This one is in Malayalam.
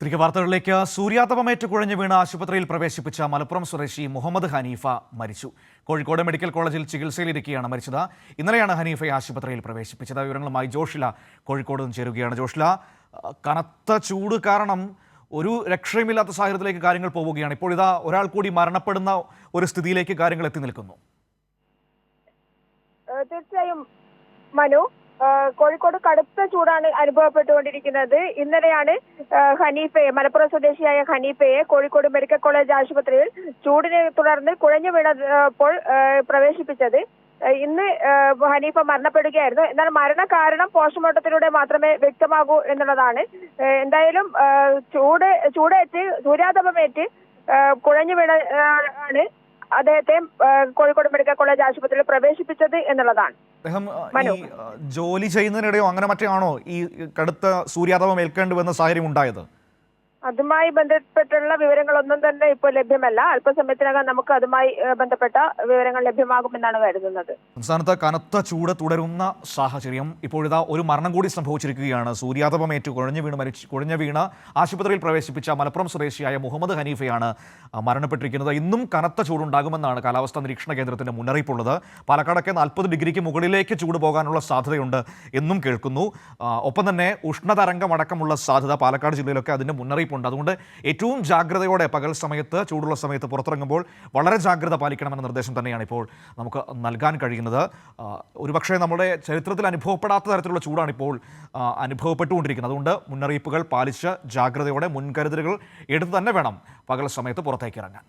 തിരികെ വാർത്തകളിലേക്ക്. സൂര്യാതപമേറ്റ് കുഴഞ്ഞു വീണ് ആശുപത്രിയിൽ പ്രവേശിപ്പിച്ച മലപ്പുറം സ്വദേശി മുഹമ്മദ് ഹനീഫ മരിച്ചു. കോഴിക്കോട് മെഡിക്കൽ കോളേജിൽ ചികിത്സയിലിരിക്കെയാണ് മരിച്ചത്. ഇന്നലെയാണ് ഹനീഫയെ ആശുപത്രിയിൽ പ്രവേശിപ്പിച്ചത്. വിവരങ്ങളുമായി ജോഷില കോഴിക്കോട് നിന്ന് ചേരുകയാണ്. ജോഷില, കനത്ത ചൂട് കാരണം ഒരു രക്ഷയുമില്ലാത്ത സാഹചര്യത്തിലേക്ക് കാര്യങ്ങൾ പോവുകയാണ്. ഇപ്പോൾ ഇതാ ഒരാൾ കൂടി മരണപ്പെടുന്ന ഒരു സ്ഥിതിയിലേക്ക് കാര്യങ്ങൾ എത്തി നിൽക്കുന്നു. തീർച്ചയായും മനു, കോഴിക്കോട് കടുത്ത ചൂടാണ് അനുഭവപ്പെട്ടുകൊണ്ടിരിക്കുന്നത്. ഇന്നലെയാണ് ഹനീഫയെ, മലപ്പുറം സ്വദേശിയായ ഹനീഫയെ കോഴിക്കോട് മെഡിക്കൽ കോളേജ് ആശുപത്രിയിൽ ചൂടിനെ തുടർന്ന് കുഴഞ്ഞു വീണപ്പോൾ പ്രവേശിപ്പിച്ചത്. ഇന്ന് ഹനീഫ മരണപ്പെടുകയായിരുന്നു. എന്നാൽ മരണകാരണം പോസ്റ്റ്മോർട്ടത്തിലൂടെ മാത്രമേ വ്യക്തമാകൂ എന്നുള്ളതാണ്. എന്തായാലും ചൂടേറ്റ് സൂര്യാതപമേറ്റ് കുഴഞ്ഞു വീണ ആണ് അദ്ദേഹത്തെ കോഴിക്കോട് മെഡിക്കൽ കോളേജ് ആശുപത്രിയിൽ പ്രവേശിപ്പിച്ചത് എന്നുള്ളതാണ്. അദ്ദേഹം ജോലി ചെയ്യുന്നതിനിടെയോ അങ്ങനെ മറ്റാണോ ഈ കടുത്ത സൂര്യാതപം ഏൽക്കേണ്ടി വന്ന സാഹചര്യം ഉണ്ടായത്? അതുമായി ബന്ധപ്പെട്ടുള്ള വിവരങ്ങളൊന്നും തന്നെ ഇപ്പോൾ ലഭ്യമല്ല. അല്പസമയത്തിനകം നമുക്ക് അതുമായി ബന്ധപ്പെട്ട വിവരങ്ങൾ ലഭ്യമാകുമെന്നാണ് കരുതുന്നത്. സംസ്ഥാനത്ത് കനത്ത ചൂട് തുടരുന്ന സാഹചര്യം. ഇപ്പോഴിതാ ഒരു മരണം കൂടി സംഭവിച്ചിരിക്കുകയാണ്. സൂര്യാതപമേറ്റ് കുഴഞ്ഞു വീണ് ആശുപത്രിയിൽ പ്രവേശിപ്പിച്ച മലപ്പുറം സ്വദേശിയായ മുഹമ്മദ് ഹനീഫയാണ് മരണപ്പെട്ടിരിക്കുന്നത്. ഇന്നും കനത്ത ചൂടുണ്ടാകുമെന്നാണ് കാലാവസ്ഥാ നിരീക്ഷണ കേന്ദ്രത്തിന്റെ മുന്നറിയിപ്പുള്ളത്. പാലക്കാടൊക്കെ 40 ഡിഗ്രിക്ക് മുകളിലേക്ക് ചൂട് പോകാനുള്ള സാധ്യതയുണ്ട് എന്നും കേൾക്കുന്നു. ഒപ്പം തന്നെ ഉഷ്ണതരംഗമടക്കമുള്ള സാധ്യത പാലക്കാട് ജില്ലയിലൊക്കെ അതിന്റെ മുന്നറിയിപ്പുണ്ട്. അതുകൊണ്ട് ഏറ്റവും ജാഗ്രതയോടെ പകൽ സമയത്ത്, ചൂടുള്ള സമയത്ത് പുറത്തിറങ്ങുമ്പോൾ വളരെ ജാഗ്രത പാലിക്കണമെന്ന നിർദ്ദേശം തന്നെയാണ് ഇപ്പോൾ നമുക്ക് നൽകാൻ കഴിയുന്നത്. ഒരുപക്ഷെ നമ്മുടെ ചരിത്രത്തിൽ അനുഭവപ്പെടാത്ത തരത്തിലുള്ള ചൂടാണ് ഇപ്പോൾ അനുഭവപ്പെട്ടുകൊണ്ടിരിക്കുന്നത്. അതുകൊണ്ട് മുന്നറിയിപ്പുകൾ പാലിച്ച് ജാഗ്രതയോടെ മുൻകരുതലുകൾ എടുത്ത് തന്നെ വേണം പകൽ സമയത്ത് പുറത്തേക്ക് ഇറങ്ങാൻ.